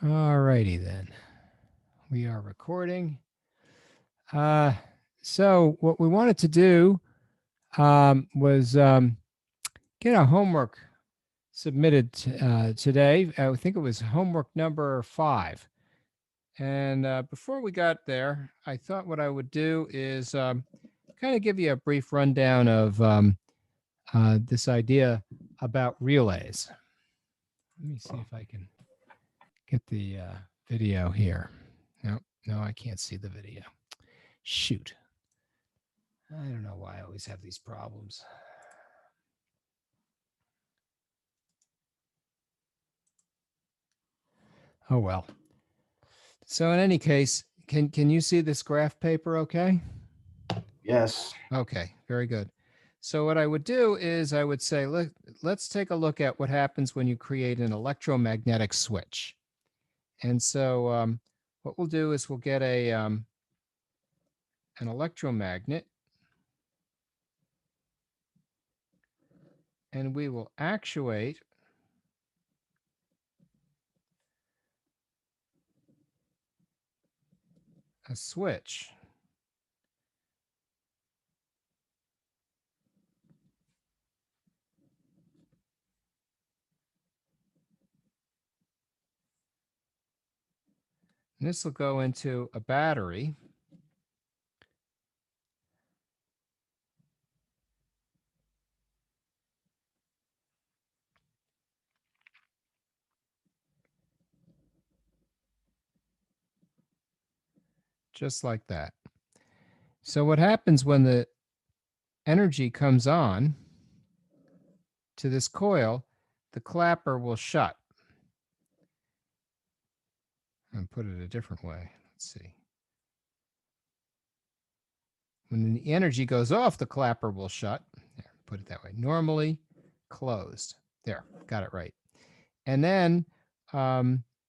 All righty then. We are recording. So what we wanted to do was get a homework submitted today. I think it was homework number 5. And before we got there, I thought what I would do is kind of give you a brief rundown of this idea about relays. Let me see if I can get the video here. No, I can't see the video. Shoot. I don't know why I always have these problems. Oh well. So in any case, can you see this graph paper okay? Yes. Okay, very good. So what I would do is I would say, let's take a look at what happens when you create an electromagnetic switch. And so what we'll do is we'll get an electromagnet, and we will actuate a switch. And this will go into a battery. Just like that. So what happens when the energy comes on to this coil, the clapper will shut. And put it a different way. Let's see. When the energy goes off, the clapper will shut. There, put it that way. Normally closed. There, got it right. And then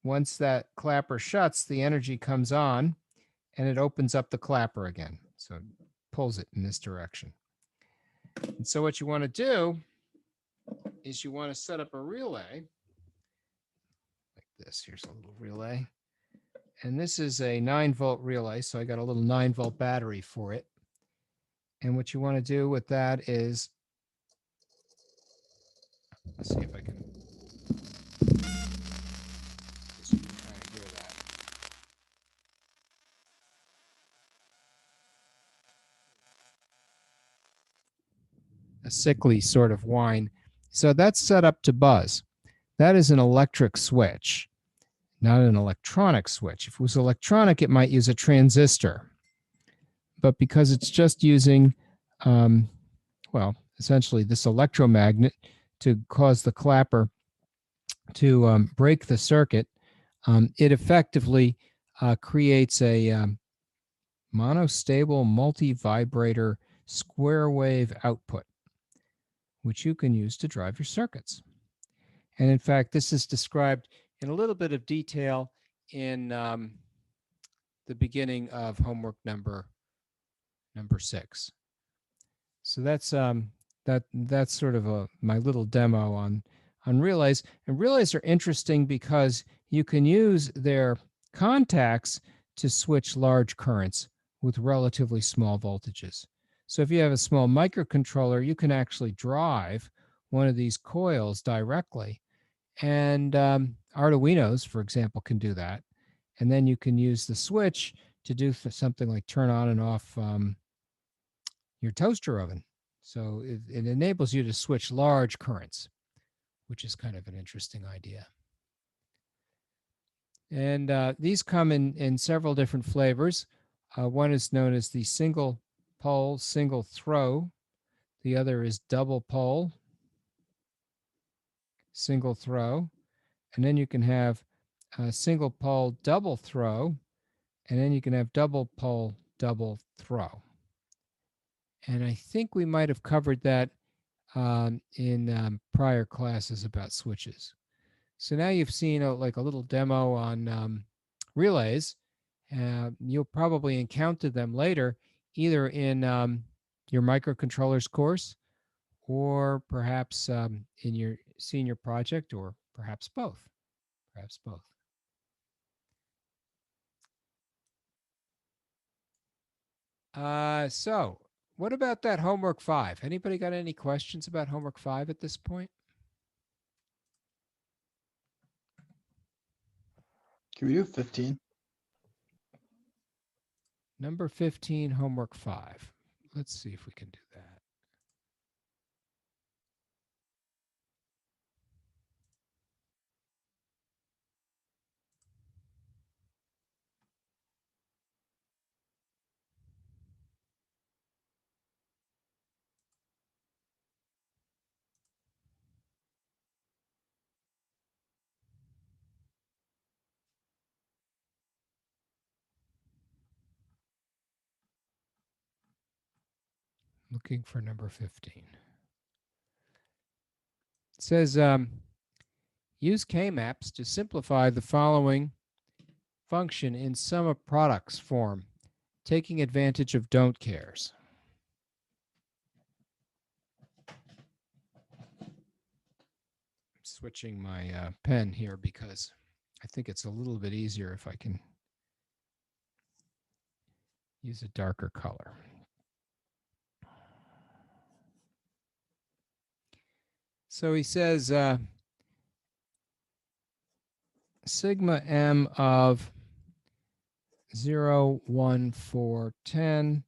once that clapper shuts, the energy comes on and it opens up the clapper again. So it pulls it in this direction. And so what you want to do is you want to set up a relay like this. Here's a little relay. And this is a 9-volt relay. So I got a little 9-volt battery for it. And what you want to do with that is, let's see if I can hear that. A sickly sort of whine. So that's set up to buzz. That is an electric switch, not an electronic switch. If it was electronic, it might use a transistor. But because it's just using, essentially this electromagnet to cause the clapper to break the circuit, it effectively creates a monostable multi-vibrator square wave output, which you can use to drive your circuits. And in fact, this is described in a little bit of detail in the beginning of homework number 6. So that's sort of my little demo on relays. And relays are interesting because you can use their contacts to switch large currents with relatively small voltages. So if you have a small microcontroller, you can actually drive one of these coils directly. And Arduinos, for example, can do that. And then you can use the switch to do something like turn on and off your toaster oven. So it enables you to switch large currents, which is kind of an interesting idea. And these come in several different flavors. One is known as the single pole, single throw. The other is double pole, single throw. And then you can have single pole, double throw. And then you can have double pole, double throw. And I think we might have covered that in prior classes about switches. So now you've seen a little demo on relays. You'll probably encounter them later, either in your microcontrollers course or perhaps in your senior project, or perhaps both. Perhaps both. So what about that homework 5? Anybody got any questions about homework 5 at this point? Can we do 15? Number 15, homework 5. Let's see if we can do that. Looking for number 15. It says, use K-maps to simplify the following function in sum of products form, taking advantage of don't cares. Switching my pen here because I think it's a little bit easier if I can use a darker color. So he says sigma m of 0, 1, 4, 10,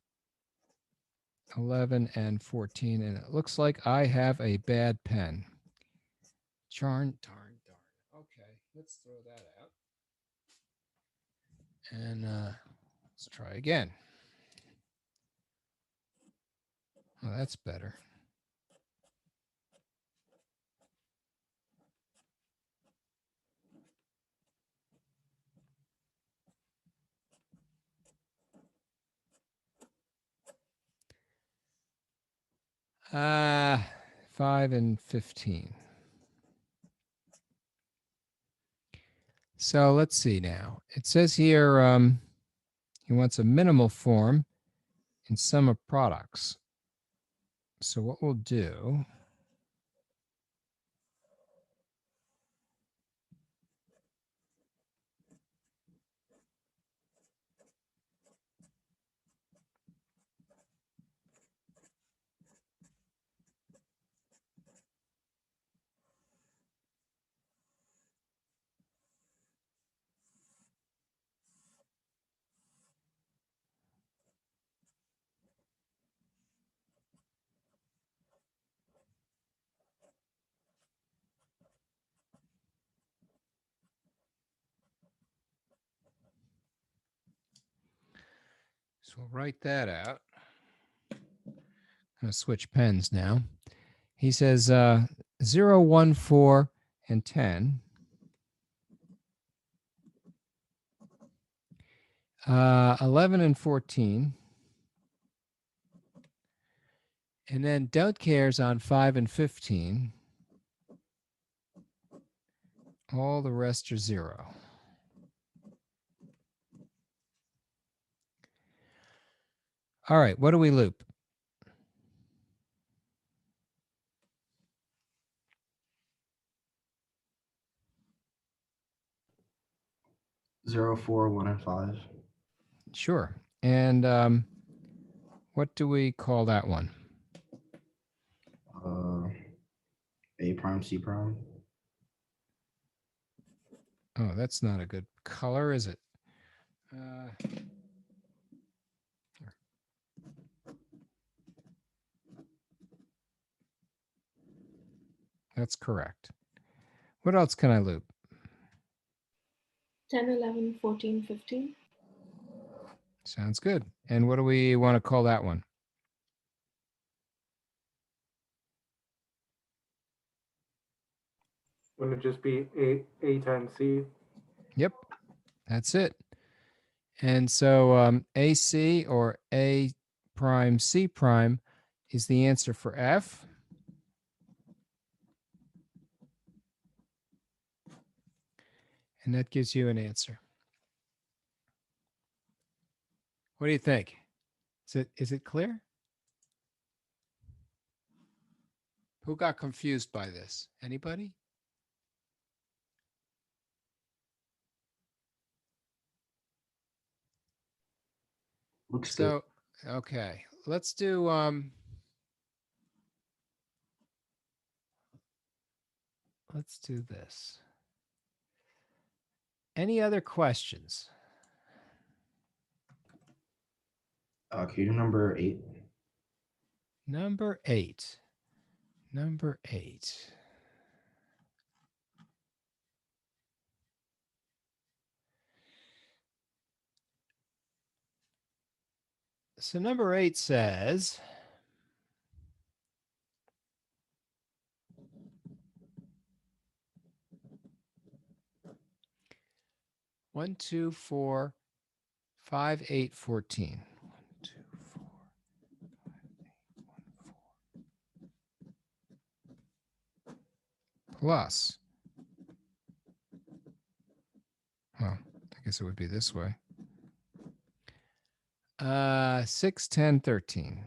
11, and 14. And it looks like I have a bad pen. Darn. Okay, let's throw that out. And let's try again. Well, that's better. Uh, 5 and 15. So let's see now. It says here he wants a minimal form in sum of products. So what we'll do, so we'll write that out. I'm going to switch pens now. He says 0, 1, 4, and 10. 11 and 14. And then don't cares on 5 and 15. All the rest are 0. All right, what do we loop? Zero, 4, 1, and 5. Sure. And what do we call that one? A prime, C prime. Oh, that's not a good color, is it? That's correct. What else can I loop? 10, 11, 14, 15. Sounds good. And what do we want to call that one? Wouldn't it just be A times C? Yep, that's it. And so AC or A prime C prime is the answer for F. And that gives you an answer. What do you think? Is it clear? Who got confused by this? Anybody? Looks good. So, okay, let's do, let's do this. Any other questions? Can you do number 8? Number 8. Number 8. So number 8 says, one, 2, 4, 5, 8, 14. 1, 2, 4, 5, 8, 1, 4. Plus. Well, I guess it would be this way. 6, 10, 13.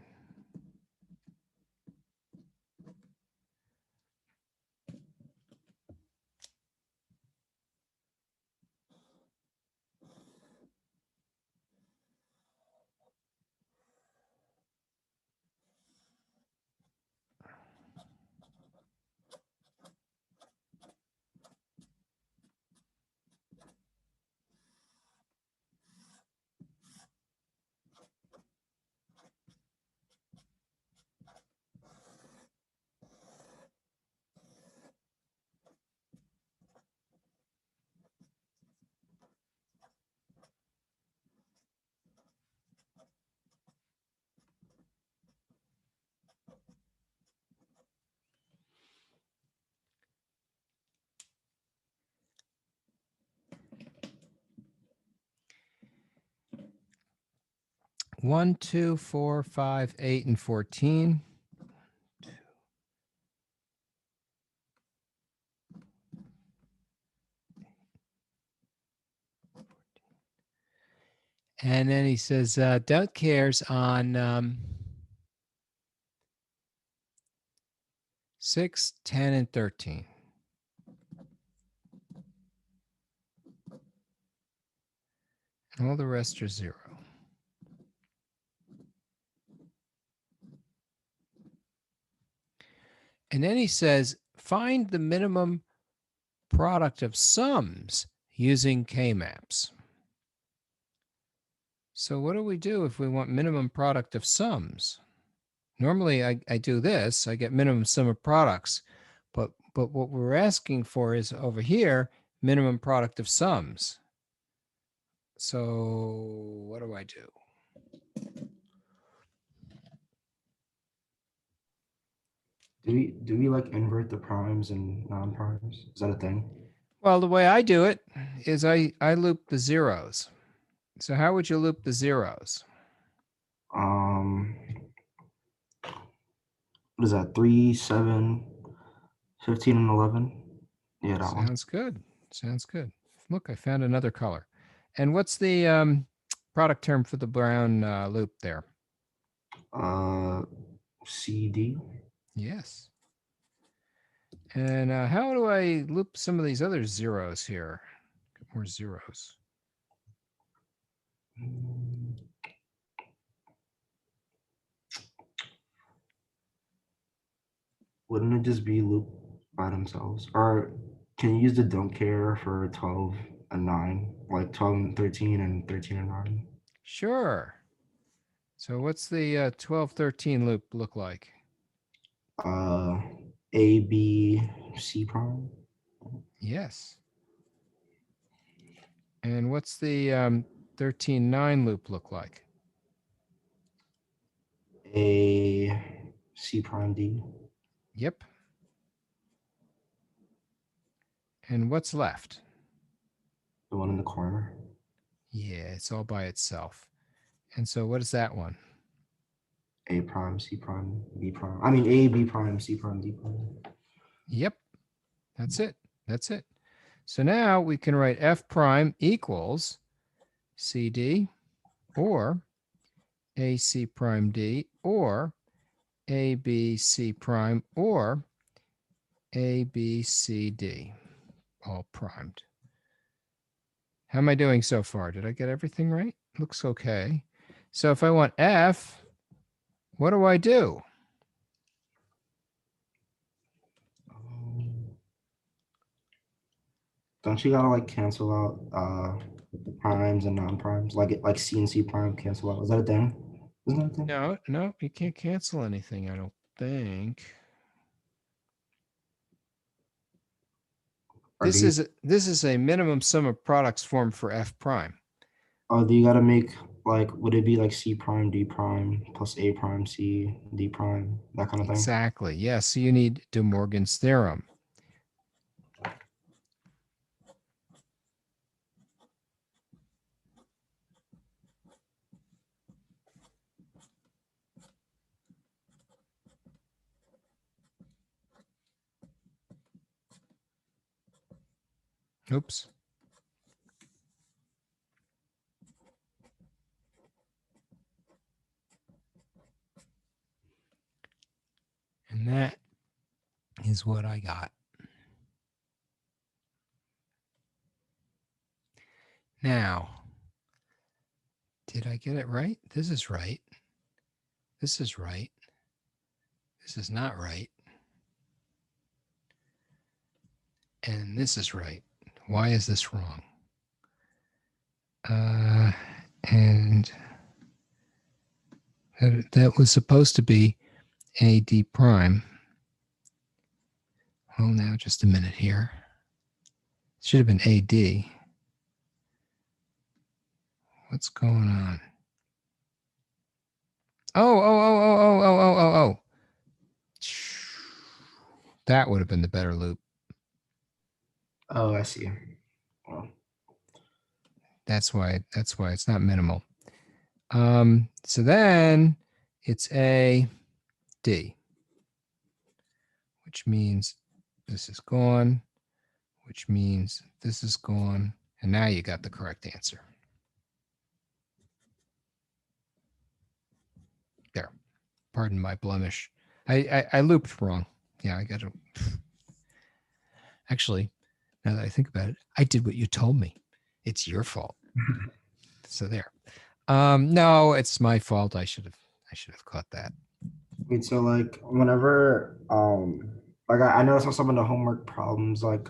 One, 2, 4, 5, 8, and 14. And then he says, don't cares on 6, 10, and 13. And all the rest are 0. And then he says, find the minimum product of sums using K-maps. So what do we do if we want minimum product of sums? Normally I do this, I get minimum sum of products, but what we're asking for is over here, minimum product of sums. So what do I do? Do we like invert the primes and non-primes? Is that a thing? Well, the way I do it is I loop the zeros. So how would you loop the zeros? Um, what is that? 3, 7, 15, and 11? Yeah, that one. Sounds good. Sounds good. Look, I found another color. And what's the product term for the brown loop there? CD. Yes. And how do I loop some of these other zeros here? Get more zeros. Wouldn't it just be looped by themselves? Or can you use the don't care for 12 and 9? Like 12 and 13 and 13 and 9? Sure. So what's the 12, 13 loop look like? A, B, C prime. Yes. And what's the 13, 9 loop look like? A, C prime D. Yep. And what's left? The one in the corner. Yeah, it's all by itself. And so what is that one? A prime, C prime, B prime. I mean A, B prime, C prime, D prime. Yep. That's it. That's it. So now we can write F prime equals CD or AC prime D or ABC prime or ABCD, all primed. How am I doing so far? Did I get everything right? Looks okay. So if I want F, what do I do? Don't you gotta like cancel out primes and non-primes? Like C and C prime cancel out. Is that a thing? Isn't that a thing? No, no, you can't cancel anything, I don't think. Or do This is a minimum sum of products formed for F prime. do you gotta make like would it be like C prime D prime plus A prime C D prime, that kind of thing? Exactly. Yes. So you need De Morgan's theorem. Oops. And that is what I got. Now, did I get it right? This is right. This is right. This is not right. And this is right. Why is this wrong? And that was supposed to be AD prime. Well, now just a minute here. It should have been AD. What's going on? Oh. That would have been the better loop. Oh, I see. Well, That's why it's not minimal. So then it's A D, which means this is gone, which means this is gone. And now you got the correct answer. There. Pardon my blemish. I looped wrong. Yeah, I got to. Actually, now that I think about it, I did what you told me. It's your fault. So there. No, it's my fault. I should have caught that. wait, so like whenever like I noticed on some of the homework problems, like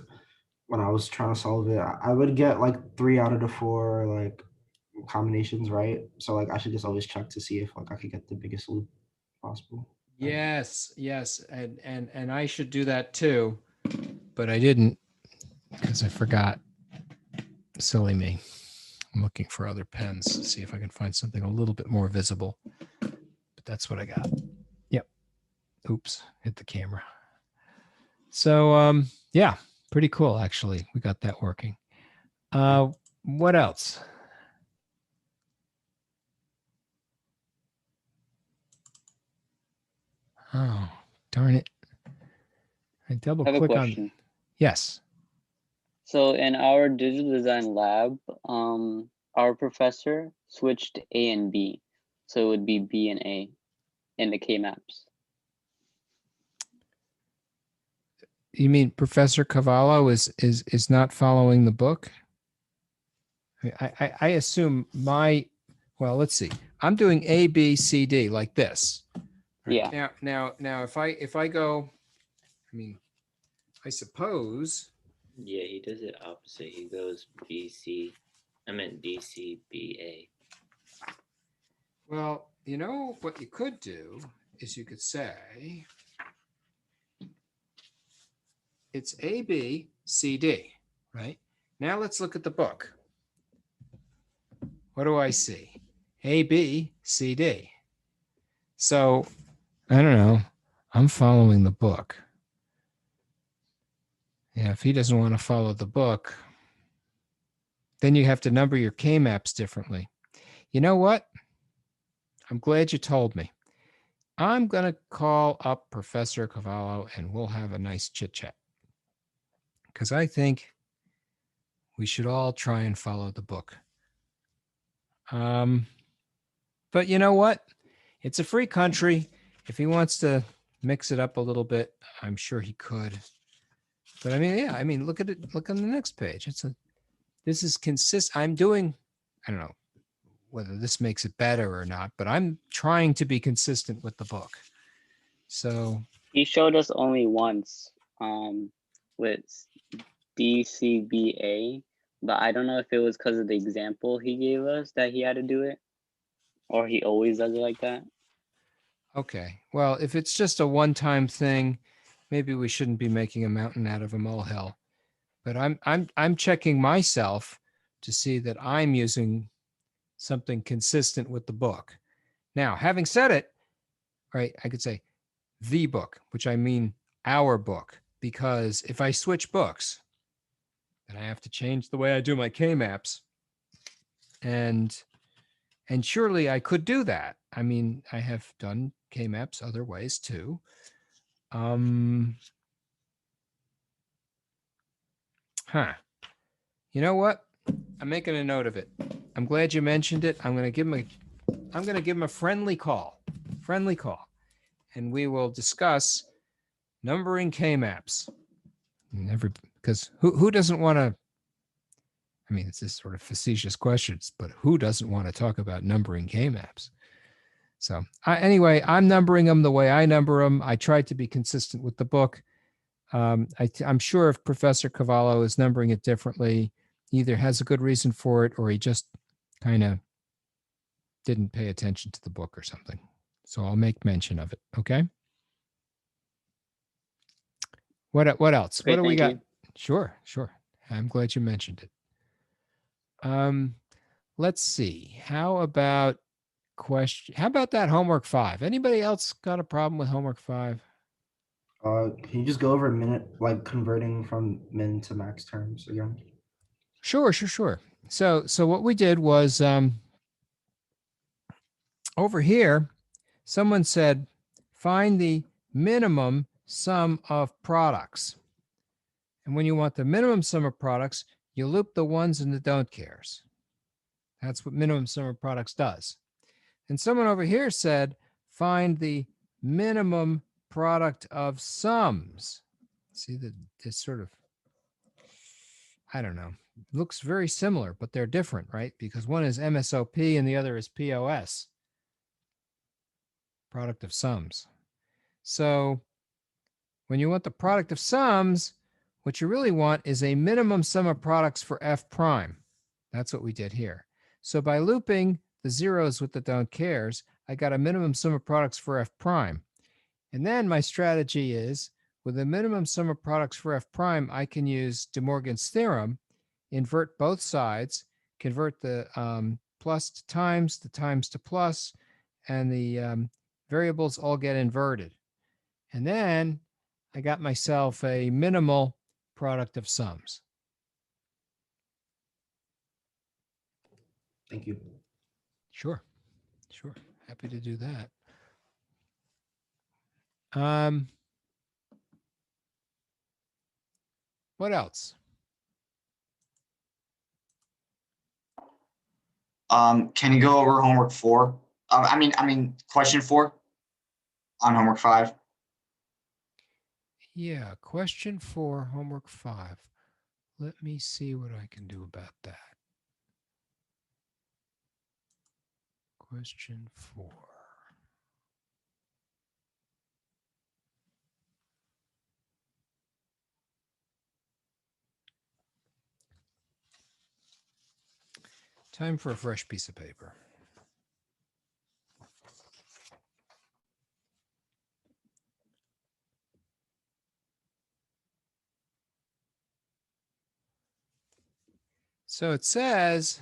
when I was trying to solve it, I would get like 3 out of the 4 like combinations right. So like I should just always check to see if like I could get the biggest loop possible. Yes, and I should do that too, but I didn't because I forgot. Silly me. I'm looking for other pens to see if I can find something a little bit more visible. But that's what I got. Yep. Oops, hit the camera. So yeah, pretty cool actually. We got that working. What else? Oh, darn it. I double I have a click on. question. Yes. So in our digital design lab, our professor switched A and B. So it would be B and A in the K maps. You mean Professor Cavallo is not following the book? I assume well, let's see. I'm doing A, B, C, D like this. Right. Yeah. Now if I go, I suppose. Yeah, he does it opposite. He goes BC. I meant DC, BA. Well, you know what you could do is you could say it's A, B, C, D, right? Now let's look at the book. What do I see? A, B, C, D. So I don't know. I'm following the book. Yeah, if he doesn't want to follow the book, then you have to number your K-maps differently. You know what? I'm glad you told me. I'm going to call up Professor Cavallo and we'll have a nice chit chat. Because I think we should all try and follow the book. But you know what? It's a free country. If he wants to mix it up a little bit, I'm sure he could. But yeah, look at it. Look on the next page. This is consistent. I'm doing, I don't know, whether this makes it better or not, but I'm trying to be consistent with the book. So He showed us only once with DCBA, but I don't know if it was because of the example he gave us that he had to do it, or he always does it like that. okay, well, if it's just a one-time thing, maybe we shouldn't be making a mountain out of a molehill. But I'm checking myself to see that I'm using something consistent with the book. Now, having said it, right, I could say the book, which I mean our book, because if I switch books, then I have to change the way I do my K-maps. And surely I could do that. I mean, I have done K-maps other ways too. You know what? I'm making a note of it. I'm glad you mentioned it. I'm going to give him a friendly call, and we will discuss numbering K-maps. Because who doesn't want to, I mean, it's this sort of facetious questions, but who doesn't want to talk about numbering K-maps? So anyway, I'm numbering them the way I number them. I tried to be consistent with the book. I'm sure if Professor Cavallo is numbering it differently, he either has a good reason for it or he just kind of didn't pay attention to the book or something. So I'll make mention of it. Okay. What else? Okay, What do we got? thank you. Sure. I'm glad you mentioned it. Let's see. How about that homework 5? Anybody else got a problem with homework 5? Can you just go over a minute, like converting from min to max terms again? Sure. So what we did was over here, someone said, find the minimum sum of products. And when you want the minimum sum of products, you loop the ones and the don't cares. That's what minimum sum of products does. And someone over here said, find the minimum product of sums. See, this sort of, I don't know, looks very similar, but they're different, right? Because one is MSOP and the other is POS, product of sums. So when you want the product of sums, what you really want is a minimum sum of products for F prime. That's what we did here. So by looping the zeros with the don't cares, I got a minimum sum of products for F prime. And then my strategy is, with a minimum sum of products for F prime, I can use De Morgan's theorem, invert both sides, convert the plus to times, the times to plus, and the variables all get inverted. And then I got myself a minimal product of sums. Thank you. Sure. Happy to do that. What else? Can you go over homework 4? I mean, question 4 on homework 5. Yeah, question 4, homework 5. Let me see what I can do about that. Question 4. Time for a fresh piece of paper. So it says,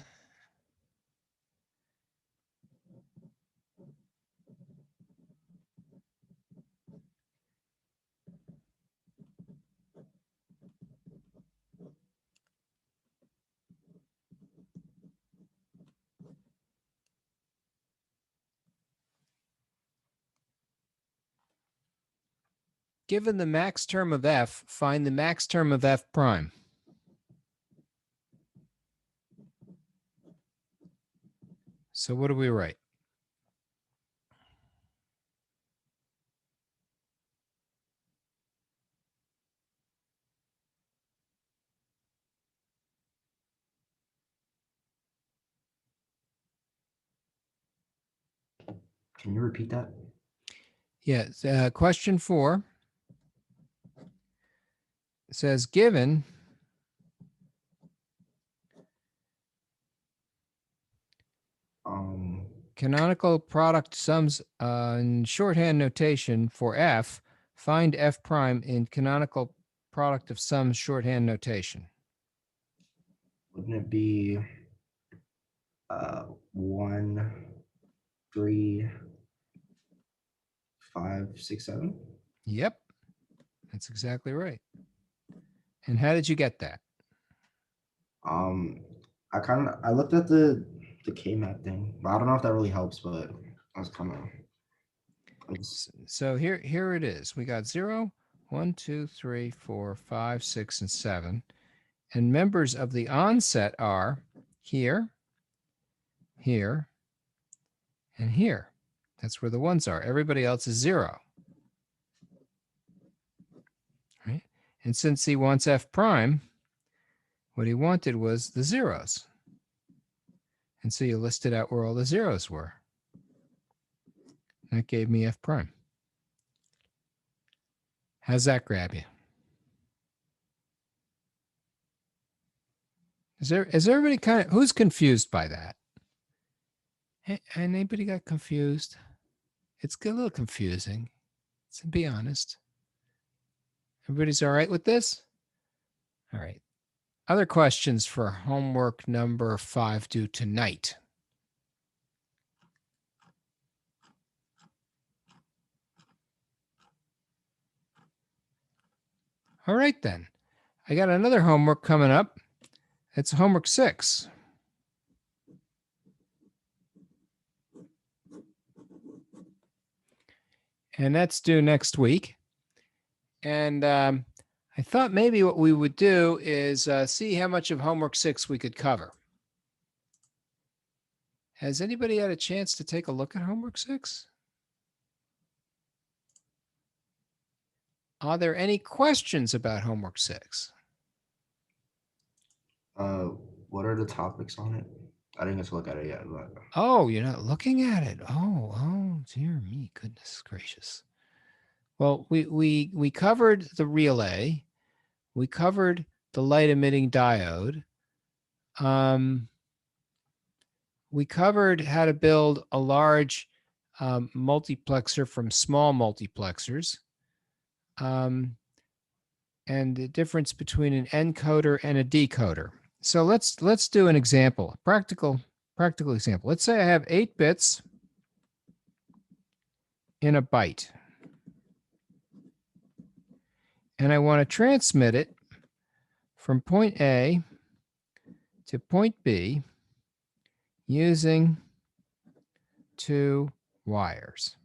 given the max term of F, find the max term of F prime. So what do we write? Can you repeat that? Yes. Question 4 says, given canonical product sums in shorthand notation for f, find f prime in canonical product of sums shorthand notation. Wouldn't it be 1, 3, 5, 6, 7? Yep, that's exactly right. And how did you get that? I looked at the K-map thing, but I don't know if that really helps, but I was kind of So here it is. We got 0, 1, 2, 3, 4, 5, 6, and 7. And members of the onset are here, here, and here. That's where the ones are. Everybody else is 0. Right? And since he wants f prime, what he wanted was the zeros. And so you listed out where all the zeros were. That gave me f prime. How's that grab you? Is everybody kind of, who's confused by that? Anybody got confused? It's a little confusing, to be honest. Everybody's all right with this? All right. Other questions for homework number 5 due tonight? All right, then. I got another homework coming up. It's homework 6. And that's due next week. And I thought maybe what we would do is see how much of homework 6 we could cover. Has anybody had a chance to take a look at homework 6? Are there any questions about homework 6? what are the topics on it? I didn't get to look at it yet, but Oh, you're not looking at it. Oh, dear me, goodness gracious. Well, we covered the relay. We covered the light emitting diode. We covered how to build a large multiplexer from small multiplexers. And the difference between an encoder and a decoder. So let's do an example, practical example. Let's say I have 8 bits in a byte. And I want to transmit it from point A to point B using 2 wires.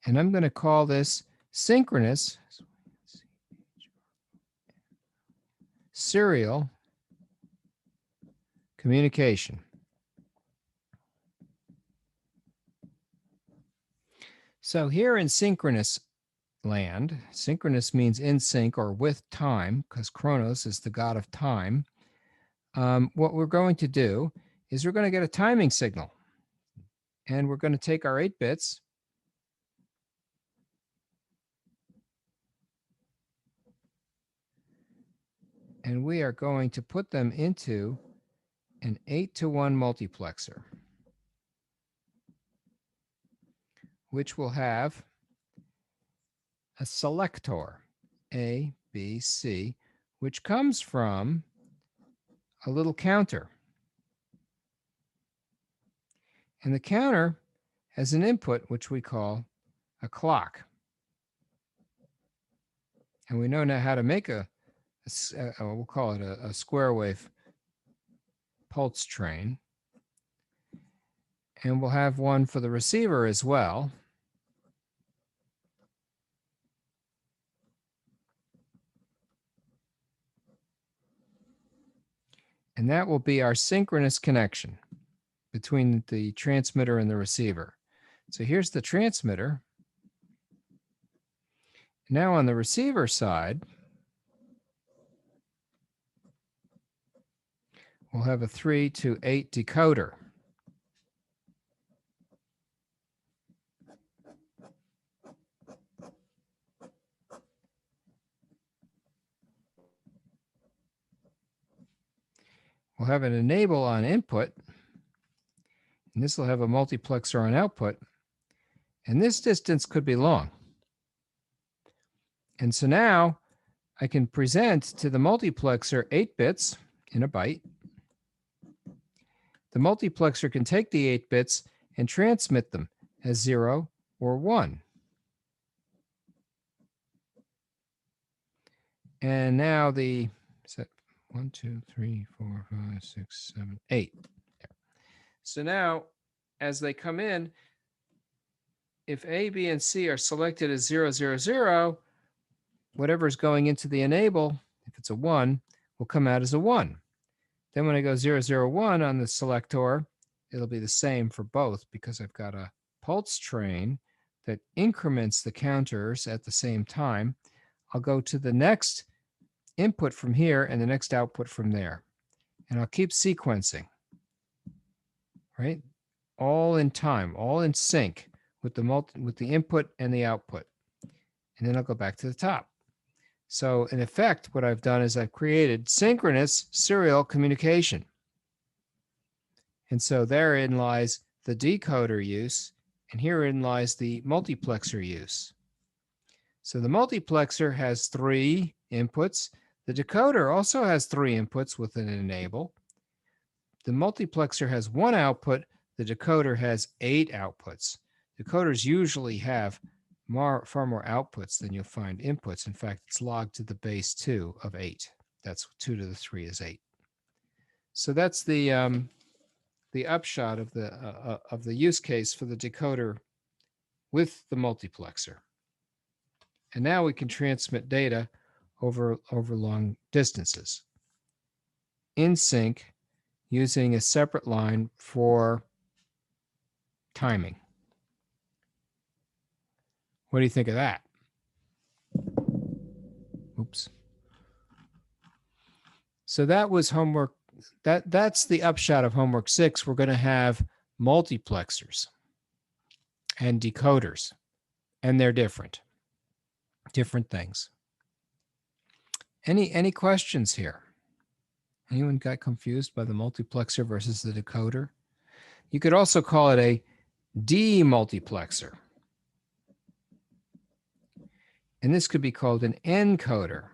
And I'm going to call this synchronous serial communication. So here in synchronous land, synchronous means in sync or with time, because Chronos is the god of time. What we're going to do is we're going to get a timing signal. And we're going to take our 8 bits and we are going to put them into an 8-to-1 multiplexer, which will have a selector, A, B, C, which comes from a little counter. And the counter has an input, which we call a clock. And we know now how to make we'll call it a square wave pulse train. And we'll have one for the receiver as well. And that will be our synchronous connection between the transmitter and the receiver. So here's the transmitter. Now on the receiver side, we'll have a 3 to 8 decoder. will have an enable on input, and this will have a multiplexer on output, and this distance could be long. And so now I can present to the multiplexer 8 bits in a byte. The multiplexer can take the 8 bits and transmit them as 0 or 1. And now the set 1, 2, 3, 4, 5, 6, 7, 8. So now, as they come in, if A, B, and C are selected as 0, 0, 0, whatever is going into the enable, if it's a 1, will come out as a 1. Then when I go 0, 0, 1 on the selector, it'll be the same for both because I've got a pulse train that increments the counters at the same time. I'll go to the next input from here and the next output from there. And I'll keep sequencing, right? All in time, all in sync with the input and the output. And then I'll go back to the top. So in effect, what I've done is I've created synchronous serial communication. And so therein lies the decoder use, and herein lies the multiplexer use. So the multiplexer has 3 inputs. The decoder also has 3 inputs with an enable. The multiplexer has 1 output. The decoder has 8 outputs. Decoders usually have far more outputs than you'll find inputs. In fact, it's logged to the base 2 of 8. That's 2 to the 3 is 8. So that's the upshot of the use case for the decoder with the multiplexer. And now we can transmit data over long distances in sync using a separate line for timing. What do you think of that? Oops. So that was homework. That's the upshot of homework 6. We're going to have multiplexers and decoders, and they're different things. Any questions here? Anyone got confused by the multiplexer versus the decoder? You could also call it a demultiplexer. And this could be called an encoder.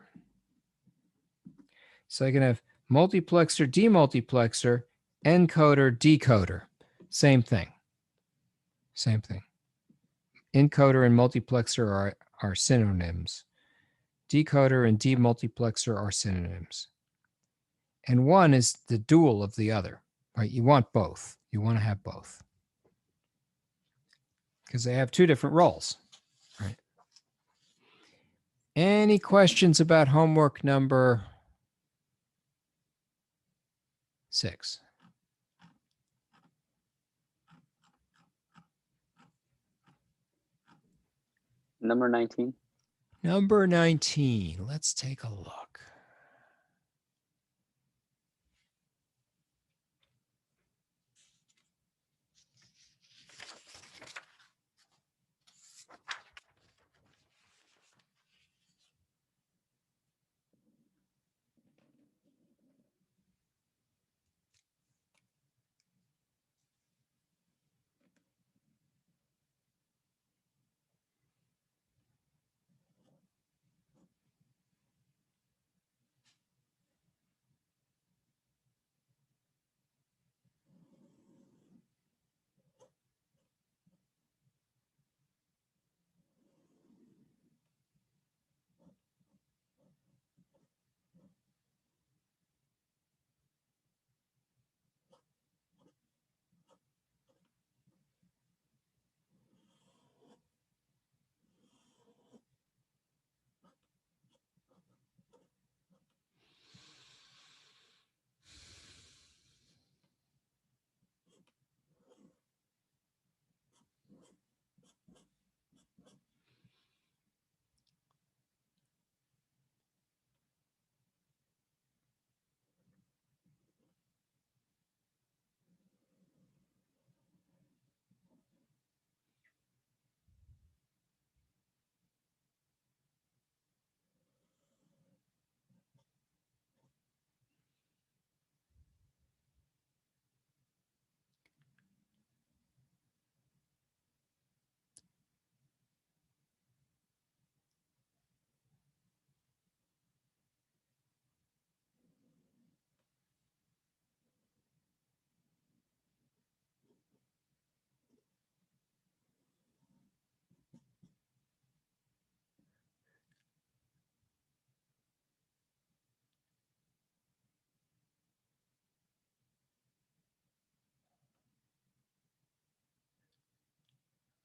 So I can have multiplexer, demultiplexer, encoder, decoder. Same thing. Same thing. Encoder and multiplexer are synonyms. Decoder and demultiplexer are synonyms. And one is the dual of the other, right? You want both. You want to have both. Because they have 2 different roles, right? Any questions about homework number 6? Number 19. Number 19. Let's take a look.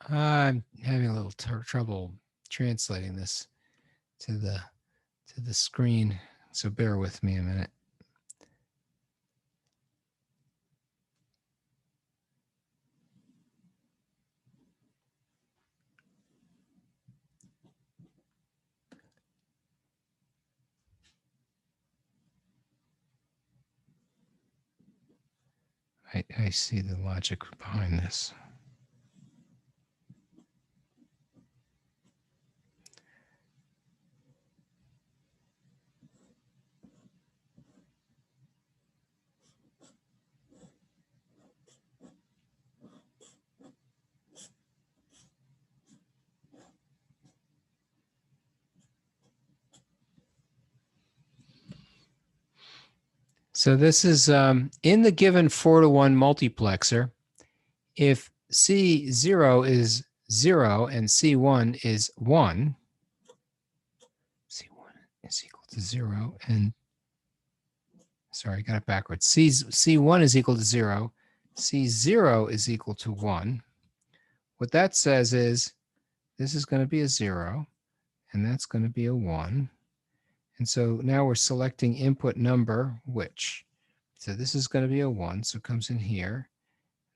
I'm having a little trouble translating this to the screen, so bear with me a minute. I see the logic behind this. So this is in the given 4-to-1 multiplexer. If C0 is 0 and C1 is 1, C1 is equal to 0 and, sorry, I got it backwards. C1 is equal to 0, C0 is equal to 1. What that says is this is going to be a 0 and that's going to be a 1. And so now we're selecting input number, which. So this is going to be a 1, so it comes in here.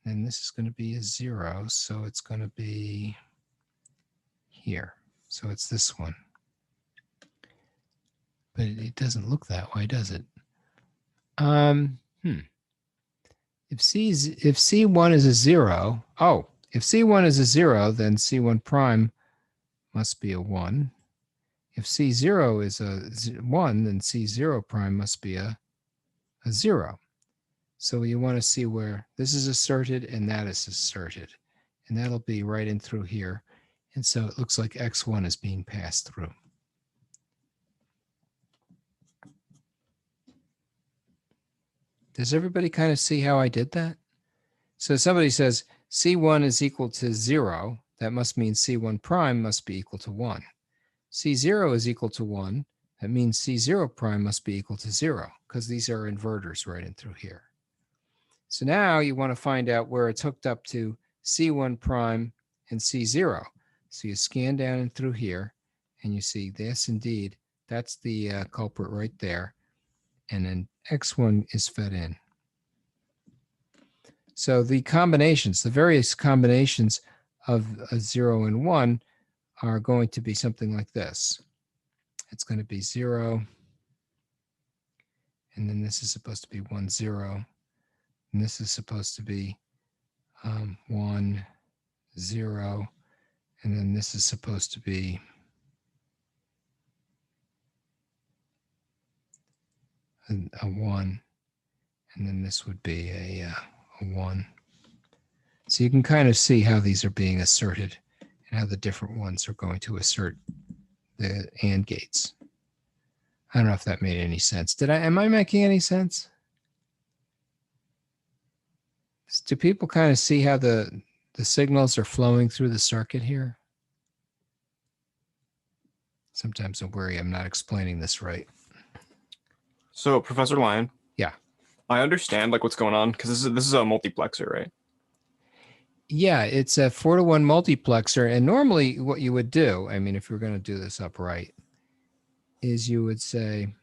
And this is going to be a 0, so it's going to be here. So it's this one. But it doesn't look that way, does it? If C1 is a 0, if C1 is a 0, then C1 prime must be a 1. If C0 is a 1, then C0 prime must be a 0. So you want to see where this is asserted and that is asserted. And that'll be right in through here. And so it looks like X1 is being passed through. Does everybody kind of see how I did that? So somebody says C1 is equal to 0. That must mean C1 prime must be equal to 1. C0 is equal to 1. That means C0 prime must be equal to 0 because these are inverters right in through here. So now you want to find out where it's hooked up to C1 prime and C0. So you scan down and through here and you see this indeed, that's the culprit right there. And then X1 is fed in. So the combinations, the various combinations of a 0 and 1 are going to be something like this. It's going to be 0. And then this is supposed to be 1, 0. And this is supposed to be 1, 0. And then this is supposed to be a 1. And then this would be a 1. So you can kind of see how these are being asserted and how the different ones are going to assert the AND gates. I don't know if that made any sense. Am I making any sense? Do people kind of see how the signals are flowing through the circuit here? Sometimes I'm worried I'm not explaining this right. So, Professor Lyon. Yeah. I understand like what's going on because this is a multiplexer, right? Yeah, it's a 4-to-1 multiplexer. And normally what you would do, I mean, if you're going to do this upright, is you would say,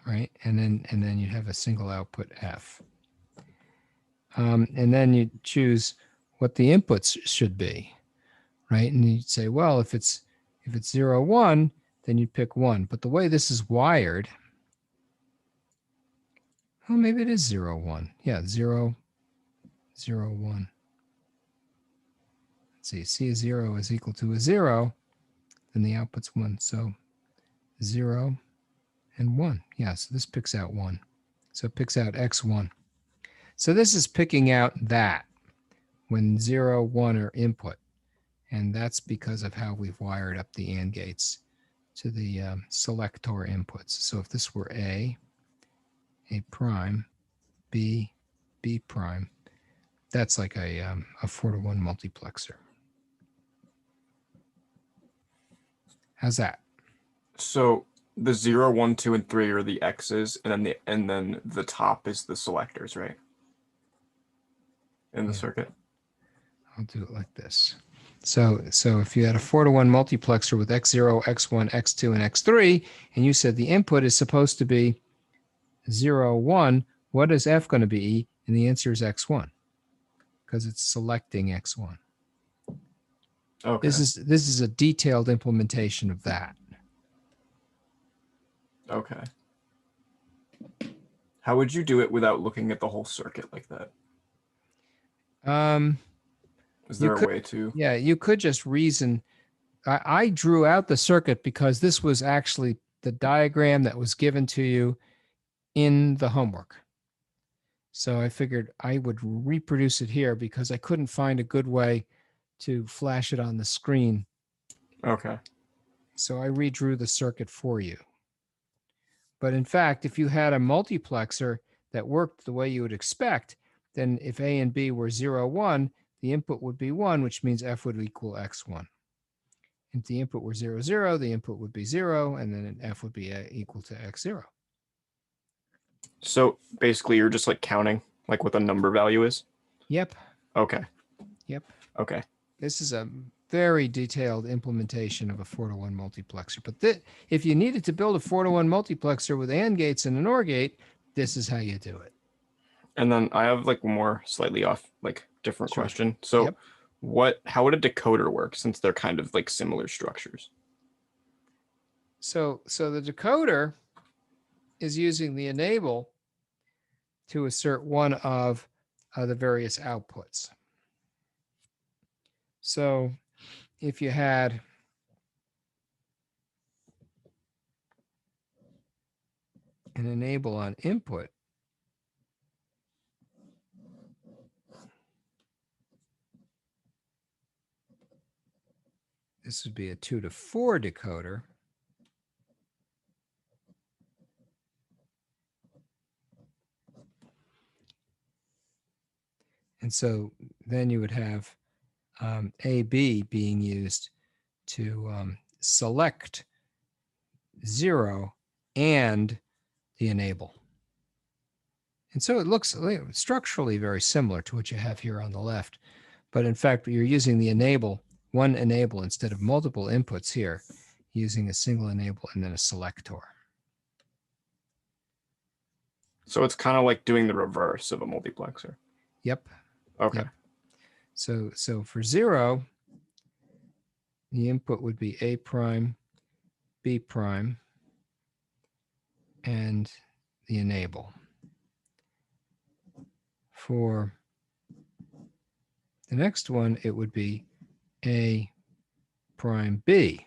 right? And then you have a single output F. And then you choose what the inputs should be, right? And you'd say, well, if it's 0, 1, then you'd pick 1. But the way this is wired, well, maybe it is 0, 1. Yeah, 0, 0, 1. Let's see, C0 is equal to a 0, then the output's 1. So 0 and 1. Yeah, so this picks out 1. So it picks out X1. So this is picking out that when 0, 1 are input. And that's because of how we've wired up the AND gates to the selector inputs. So if this were A prime, B prime, that's like a 4-to-1 multiplexer. How's that? So the 0, 1, 2, and 3 are the X's, and then the top is the selectors, right? In the Yeah. circuit. I'll do it like this. So if you had a 4-to-1 multiplexer with X0, X1, X2, and X3, and you said the input is supposed to be 0, 1, what is F going to be? And the answer is X1 because it's selecting X1. Okay. This is a detailed implementation of that. Okay. How would you do it without looking at the whole circuit like that? Is there a way to? Yeah, you could just reason. I drew out the circuit because this was actually the diagram that was given to you in the homework. So I figured I would reproduce it here because I couldn't find a good way to flash it on the screen. Okay. So I redrew the circuit for you. But in fact, if you had a multiplexer that worked the way you would expect, then if A and B were 0, 1, the input would be 1, which means F would equal X1. If the input were 0, 0, the input would be 0, and then F would be equal to X0. So basically you're just like counting like what the number value is? Yep. Okay. Yep. Okay. This is a very detailed implementation of a 4-to-1 multiplexer. But if you needed to build a 4-to-1 multiplexer with AND gates and an OR gate, this is how you do it. And then I have like more slightly off, like different Sure. question. So Yep. how would a decoder work since they're kind of like similar structures? So the decoder is using the enable to assert one of the various outputs. So if you had an enable on input, this would be a 2 to 4 decoder. And so then you would have AB being used to select 0 and the enable. And so it looks structurally very similar to what you have here on the left. But in fact, you're using the enable, one enable instead of multiple inputs here, using a single enable and then a selector. So it's kind of like doing the reverse of a multiplexer. Yep. Okay. Yep. So for 0, the input would be A prime, B prime, and the enable. For the next one, it would be A prime B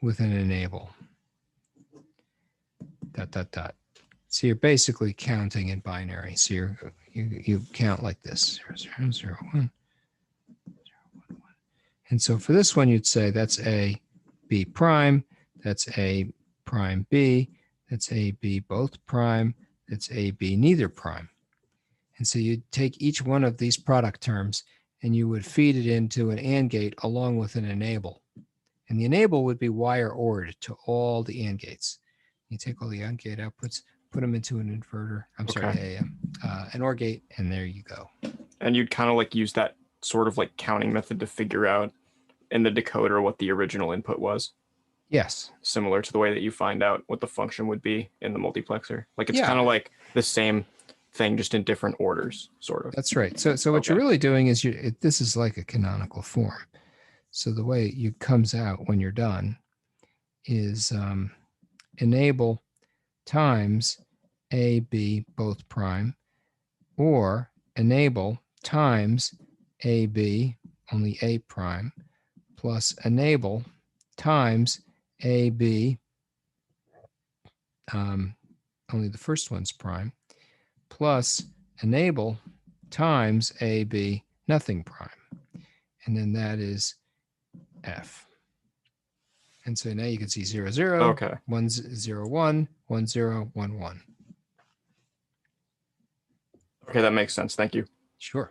with an enable. ... So you're basically counting in binary. So you count like this: 0, 0, 0, 1, 0, 1, 1. And so for this one, you'd say that's A B prime, that's A prime B, that's A B both prime, that's A B neither prime. And so you take each one of these product terms and you would feed it into an AND gate along with an enable. And the enable would be wire ORed to all the AND gates. You take all the AND gate outputs, put them into an inverter. An OR gate, and there you go. And you'd kind of like use that sort of like counting method to figure out in the decoder what the original input was. Yes. Similar to the way that you find out what the function would be in the multiplexer. Like it's kind of like the same thing, just in different orders, sort of. That's right. So what you're really doing is this is like a canonical form. So the way it comes out when you're done is enable times A, B, both prime, or enable times A, B, only A prime, plus enable times A, B, only the first one's prime, plus enable times A, B, nothing prime. And then that is F. And so now you can see 0, 0, 1, 0, 1, 1, 0, 1, 1. Okay, that makes sense. Thank you. Sure.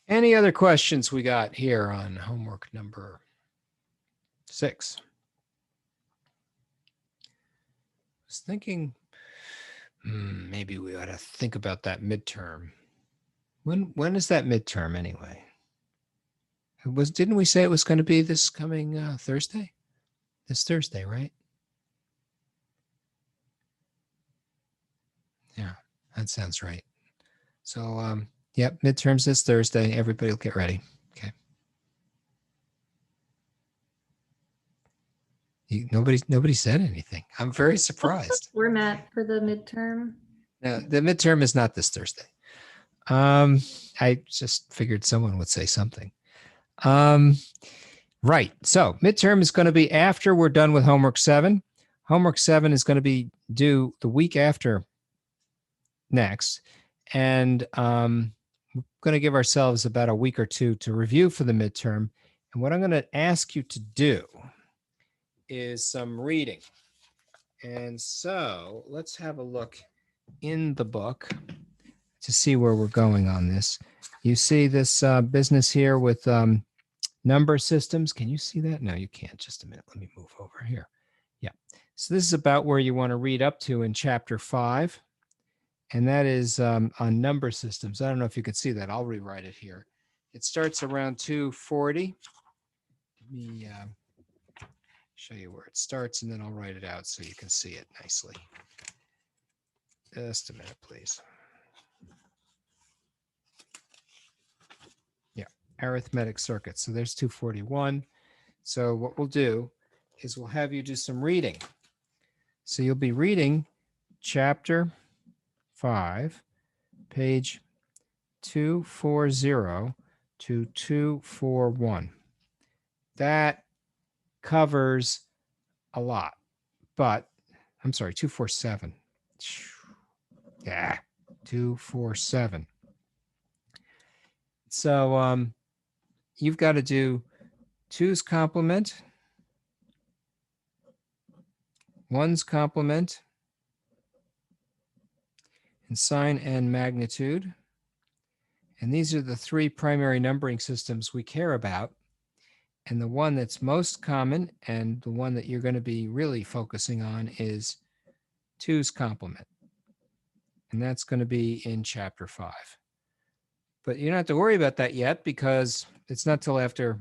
Any other questions we got here on homework number 6? was thinking maybe we ought to think about that midterm. When is that midterm anyway? Didn't we say it was going to be this coming Thursday? This Thursday, right? Yeah, that sounds right. So, yep, midterms this Thursday. Everybody will get ready. Okay. Nobody said anything. I'm very surprised. We're met for the midterm. No, the midterm is not this Thursday. I just figured someone would say something. Right. So midterm is going to be after we're done with homework 7. Homework 7 is going to be due the week after next. And we're going to give ourselves about a week or two to review for the midterm. And what I'm going to ask you to do is some reading. And so let's have a look in the book to see where we're going on this. You see this business here with number systems. Can you see that? No, you can't. Just a minute. Let me move over here. Yeah. So this is about where you want to read up to in chapter 5. And that is on number systems. I don't know if you can see that. I'll rewrite it here. It starts around 240. Let me show you where it starts, and then I'll write it out so you can see it nicely. Just a minute, please. Yeah, arithmetic circuits. So there's 241. So what we'll do is we'll have you do some reading. So you'll be reading chapter 5, page 240 to 241. That covers a lot, but I'm sorry, 247. Yeah, 247. So you've got to do 2's complement, 1's complement, and sign and magnitude. And these are the 3 primary numbering systems we care about. And the one that's most common and the one that you're going to be really focusing on is 2's complement. And that's going to be in chapter 5. But you don't have to worry about that yet because it's not till after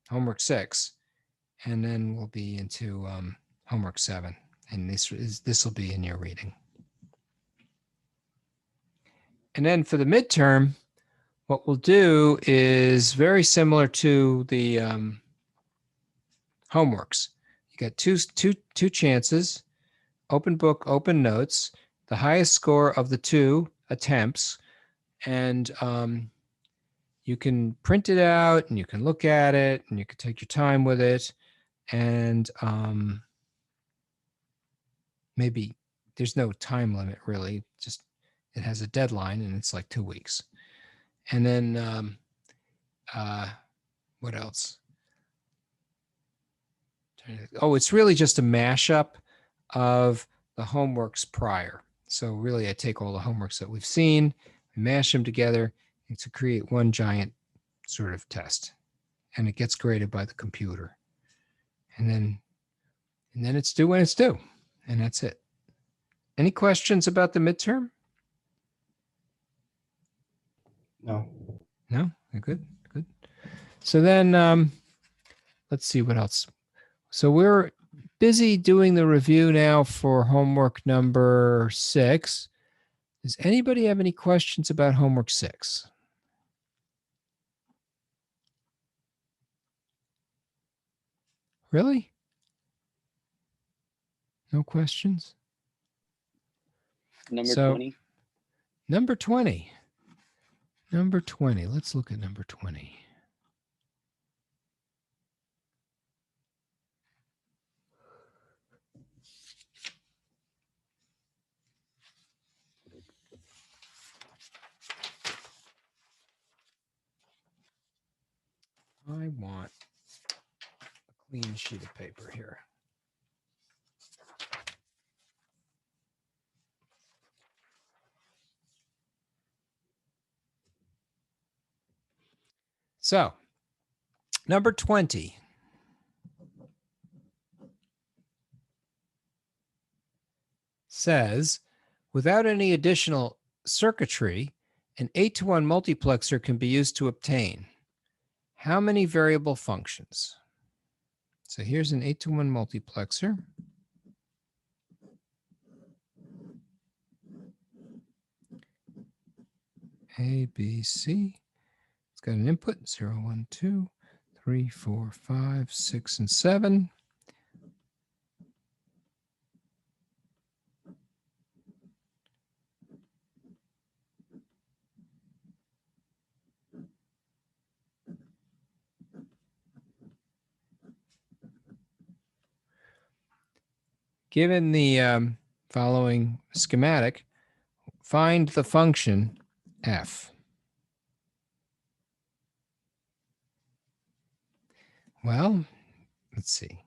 homework 6. And then we'll be into homework 7. And this will be in your reading. And then for the midterm, what we'll do is very similar to the homeworks. You got two chances, open book, open notes, the highest score of the 2 attempts, and you can print it out and you can look at it and you can take your time with it. And maybe there's no time limit really, just it has a deadline and it's like 2 weeks. And then what else? Oh, it's really just a mashup of the homeworks prior. So really I take all the homeworks that we've seen, mash them together to create one giant sort of test. And it gets graded by the computer. And then it's due when it's due. And that's it. Any questions about the midterm? No. No? Good. So then let's see what else. So we're busy doing the review now for homework number 6. Does anybody have any questions about homework 6? Really? No questions? Number So, 20. Number 20. Number 20. Let's look at number 20. I want a clean sheet of paper here. So, number 20. says, without any additional circuitry, an 8-to-1 multiplexer can be used to obtain how many variable functions? So here's an 8-to-1 multiplexer. A, B, C. It's got an input 0, 1, 2, 3, 4, 5, 6, and 7. Given the following schematic, find the function f. Well, let's see.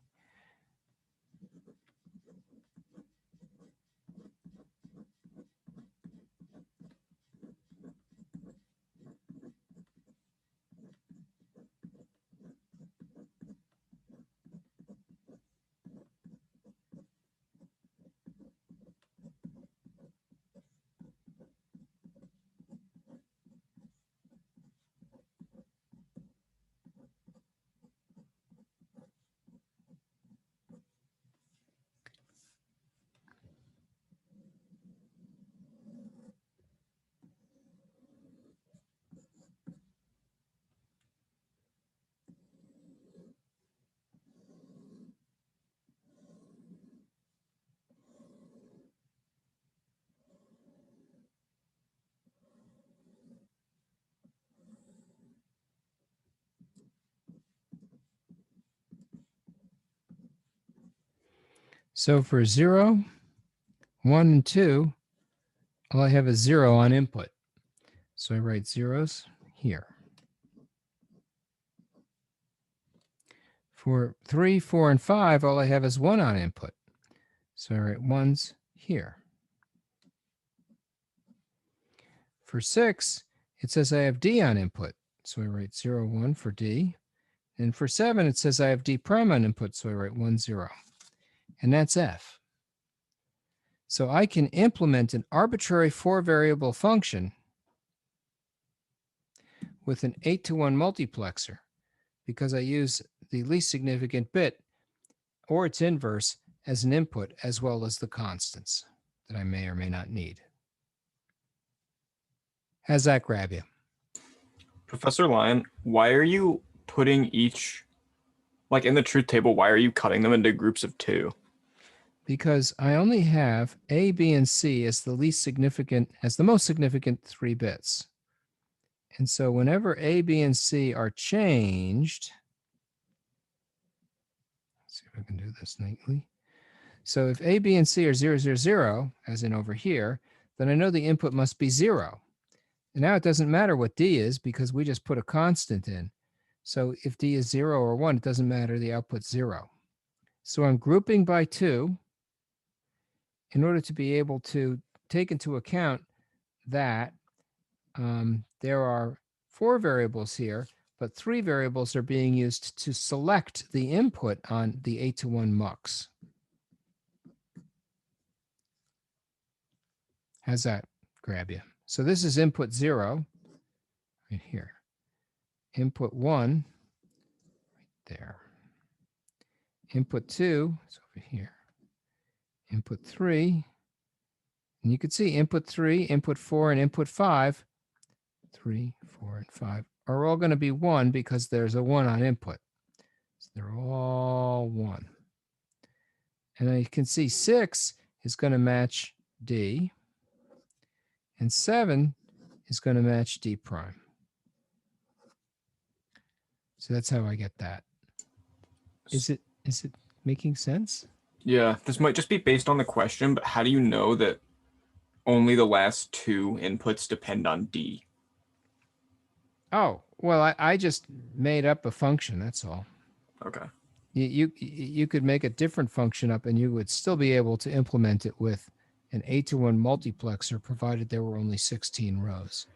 So for 0, 1, and 2, all I have is 0 on input. So I write zeros here. For 3, 4, and 5, all I have is 1 on input. So I write 1s here. For 6, it says I have D on input. So I write 0, 1 for D. And for 7, it says I have D prime on input. So I write 1, 0. And that's F. So I can implement an arbitrary 4-variable function with an 8-to-1 multiplexer because I use the least significant bit or its inverse as an input, as well as the constants that I may or may not need. How's that grab you? Professor Lyon, why are you putting each, like in the truth table, why are you cutting them into groups of 2? Because I only have A, B, and C as the least significant, as the most significant 3 bits. And so whenever A, B, and C are changed, let's see if I can do this neatly. So if A, B, and C are 0, 0, 0, as in over here, then I know the input must be 0. And now it doesn't matter what D is because we just put a constant in. So if D is 0 or 1, it doesn't matter, the output's 0. So I'm grouping by 2 in order to be able to take into account that there are 4 variables here, but 3 variables are being used to select the input on the 8-to-1 mux. How's that grab you? So this is input 0 right here. Input 1 right there. Input 2 is over here. Input 3, and you can see input 3, input 4, and input 5, 3, 4, and 5 are all going to be 1 because there's a 1 on input. So they're all 1. And you can see 6 is going to match D, and 7 is going to match D prime. So that's how I get that. Is it making sense? Yeah, this might just be based on the question, but how do you know that only the last 2 inputs depend on D? Oh, well, I just made up a function, that's all. Okay. You could make a different function up and you would still be able to implement it with an 8-to-1 multiplexer, provided there were only 16 rows.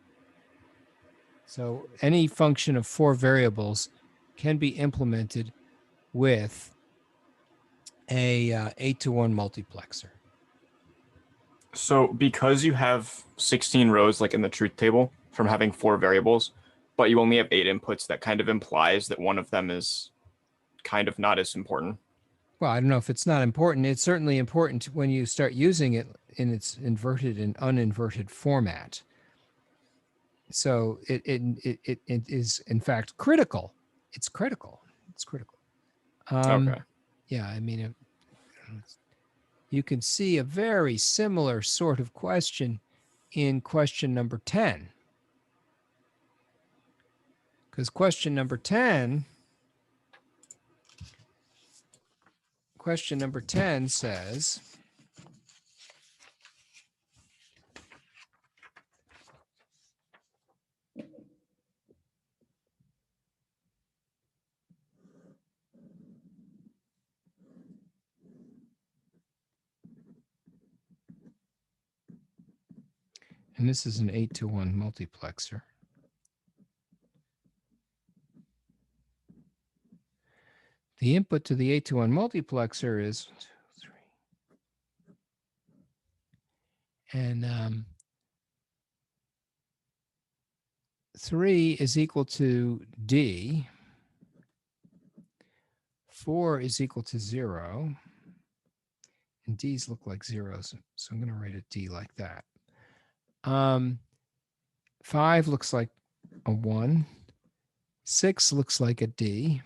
So any function of 4 variables can be implemented with a 8-to-1 multiplexer. So because you have 16 rows like in the truth table from having 4 variables, but you only have 8 inputs, that kind of implies that one of them is kind of not as important. Well, I don't know if it's not important. It's certainly important when you start using it in its inverted and uninverted format. So it is in fact critical. It's critical. It's critical. Okay. Yeah, I mean, you can see a very similar sort of question in question number 10. Because question number 10 says, and this is an 8-to-1 multiplexer. The input to the 8-to-1 multiplexer is 1, 2, 3. And 3 is equal to D. 4 is equal to 0. And D's look like zeros, so I'm going to write a D like that. 5 looks like a 1. 6 looks like a D.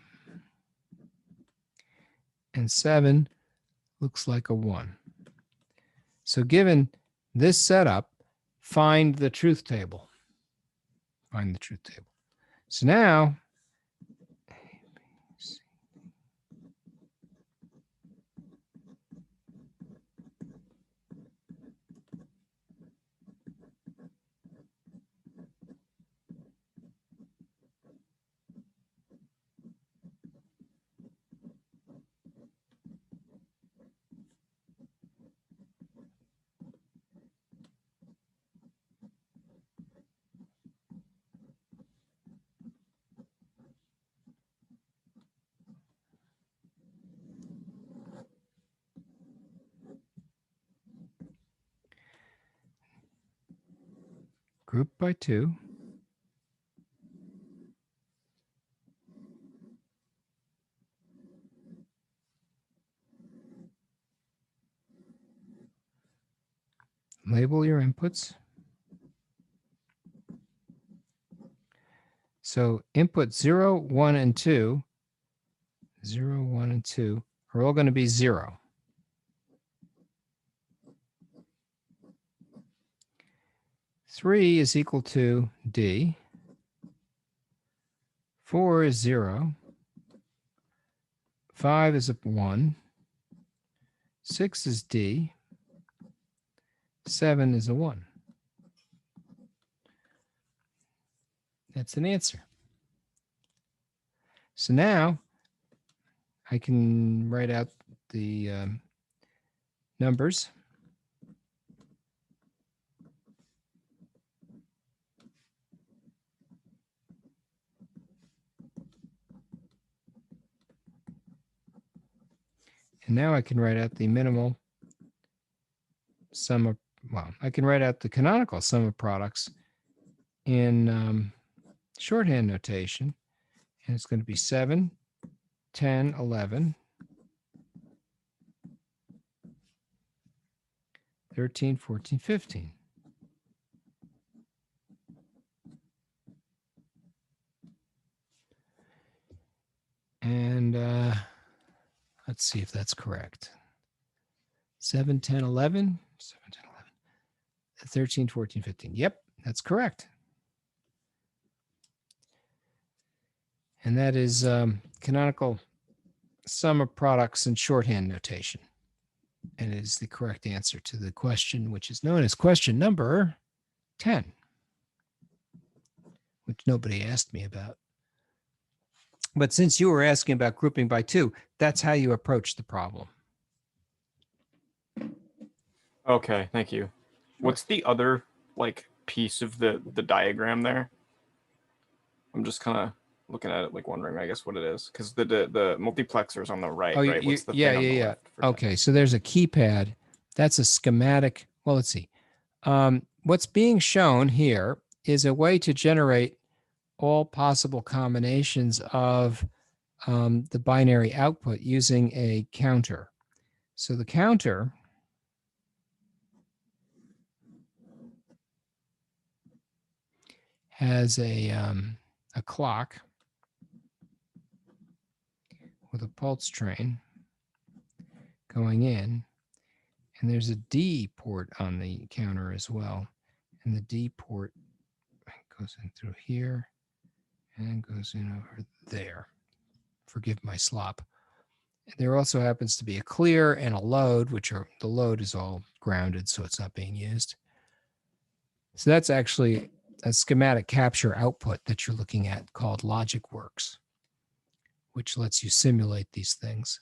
And 7 looks like a 1. So given this setup, find the truth table. Find the truth table. So now, A, B, C. Group by 2. Label your inputs. So input 0, 1, and 2, 0, 1, and 2 are all going to be 0. Three is equal to D. 4 is 0. 5 is a 1. 6 is D. 7 is a 1. That's an answer. So now I can write out the numbers. And now I can write out the minimal sum of, well, I can write out the canonical sum of products in shorthand notation. And it's going to be 7, 10, 11, 13, 14, 15. And let's see if that's correct. 7, 10, 11, 7, 10, 11, 13, 14, 15. Yep, that's correct. And that is canonical sum of products in shorthand notation. And it is the correct answer to the question, which is known as question number 10, which nobody asked me about. But since you were asking about grouping by 2, that's how you approach the problem. Okay, thank you. What's the other like piece of the diagram there? I'm just kind of looking at it, like wondering, I guess, what it is, because the multiplexer is on the right, right? What's the thing on the left for 10? Okay, so there's a keypad. That's a schematic well, let's see. What's being shown here is a way to generate all possible combinations of the binary output using a counter. So the counter has a clock with a pulse train going in, and there's a D port on the counter as well. And the D port goes in through here and goes in over there. Forgive my slop. There also happens to be a clear and a load, which are, the load is all grounded, so it's not being used. So that's actually a schematic capture output that you're looking at called LogicWorks, which lets you simulate these things.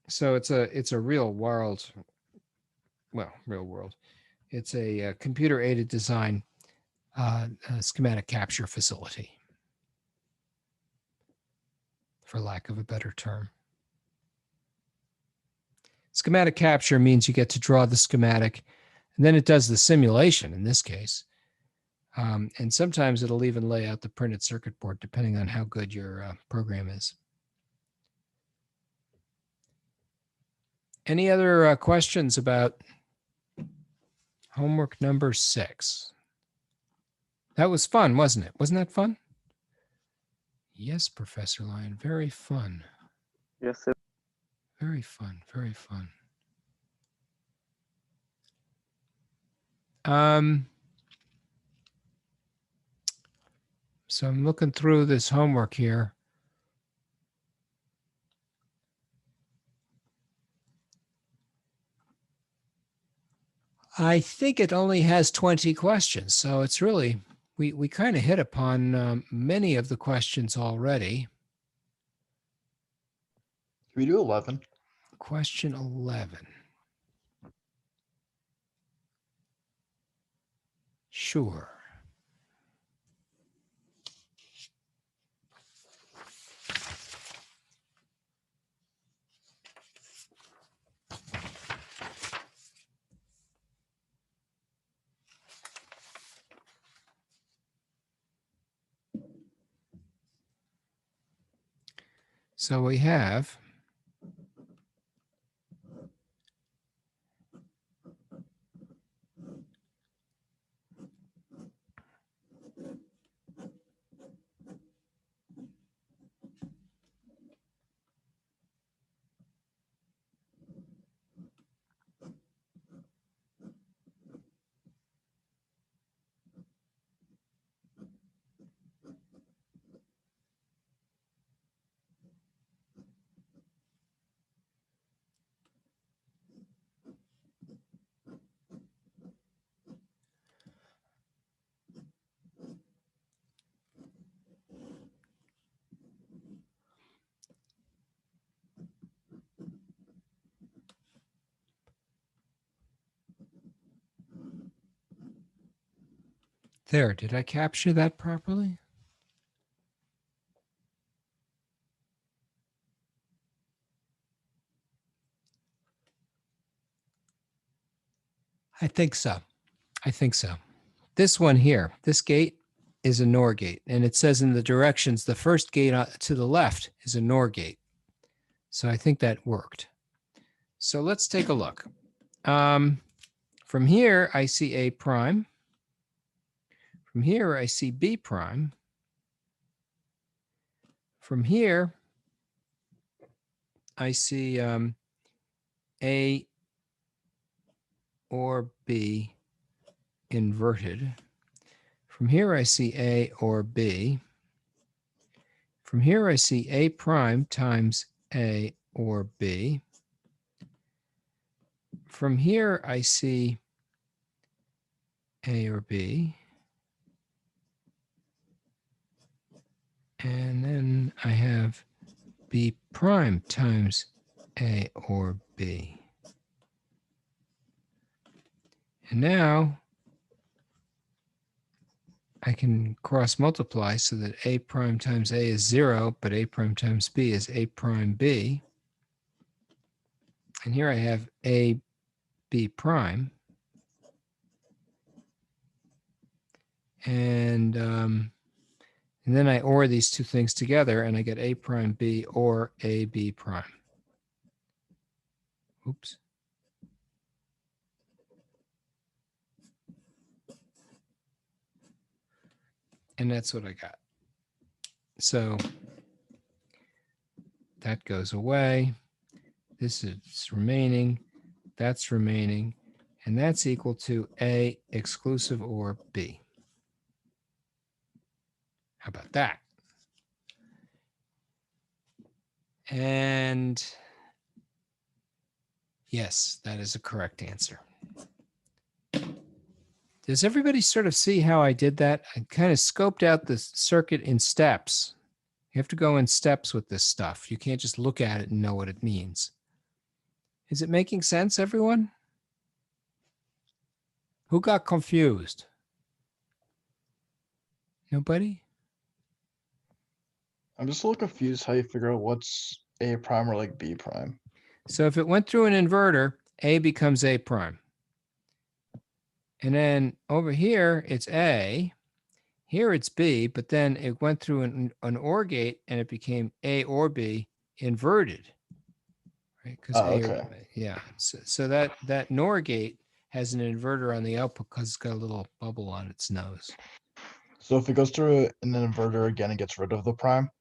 So it's a real world, well, real world. It's a computer aided design schematic capture facility, for lack of a better term. Schematic capture means you get to draw the schematic, and then it does the simulation in this case. And sometimes it'll even lay out the printed circuit board depending on how good your program is. Any other questions about homework number 6? That was fun, wasn't it? Wasn't that fun? Yes, Professor Lyon, very fun. Yes, sir. Very fun, very fun. So I'm looking through this homework here. I think it only has 20 questions, so it's really, we kind of hit upon many of the questions already. Can we do 11? Question 11. Sure. So we have there. Did I capture that properly? I think so. I think so. This one here, this gate is a NOR gate, and it says in the directions, the first gate to the left is a NOR gate. So I think that worked. So let's take a look. From here, I see A prime. From here, I see B prime. From here, I see A or B inverted. From here, I see A or B. From here, I see A prime times A or B. From here, I see A or B. And then I have B prime times A or B. And now I can cross multiply so that A prime times A is 0, but A prime times B is A prime B. And here I have A B prime. And then I OR these two things together and I get A prime B or A B prime. Oops. And that's what I got. So that goes away. This is remaining. That's remaining. And that's equal to A exclusive OR B. How about that? And yes, that is a correct answer. Does everybody sort of see how I did that? I kind of scoped out the circuit in steps. You have to go in steps with this stuff. You can't just look at it and know what it means. Is it making sense, everyone? Who got confused? Nobody? I'm just a little confused how you figure out what's A prime or like B prime. So if it went through an inverter, A becomes A prime. And then over here, it's A. Here it's B, but then it went through an OR gate and it became A or B inverted. Right? Because Oh, okay. yeah. So that NOR gate has an inverter on the output because it's got a little bubble on its nose. So if it goes through an inverter again, it gets rid of the prime?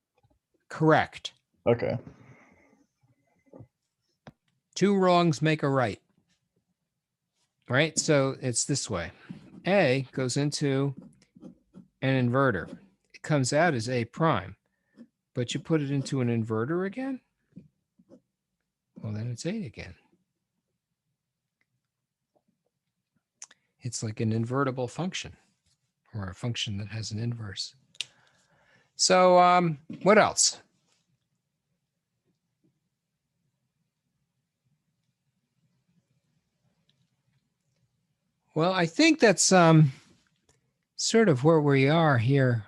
Correct. Okay. Two wrongs make a right. Right? So it's this way. A goes into an inverter. It comes out as A prime, but you put it into an inverter again? Well, then it's 8 again. It's like an invertible function or a function that has an inverse. So what else? Well, I think that's sort of where we are here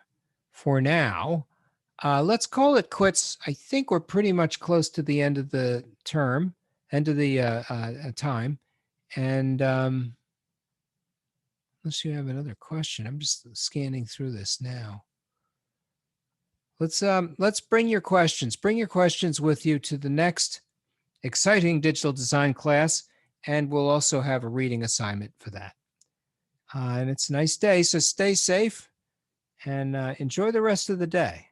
for now. Let's call it quits. I think we're pretty much close to the end of the term, end of the time. And unless you have another question, I'm just scanning through this now. Let's bring your questions. Bring your questions with you to the next exciting digital design class, and we'll also have a reading assignment for that. And it's a nice day, so stay safe and enjoy the rest of the day.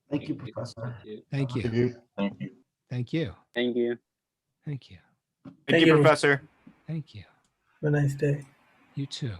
Thank you, Professor. Thank you. Thank you. Thank you. Thank you. Thank you. Thank you. Thank you, Professor. Thank you. Have a nice day. You too.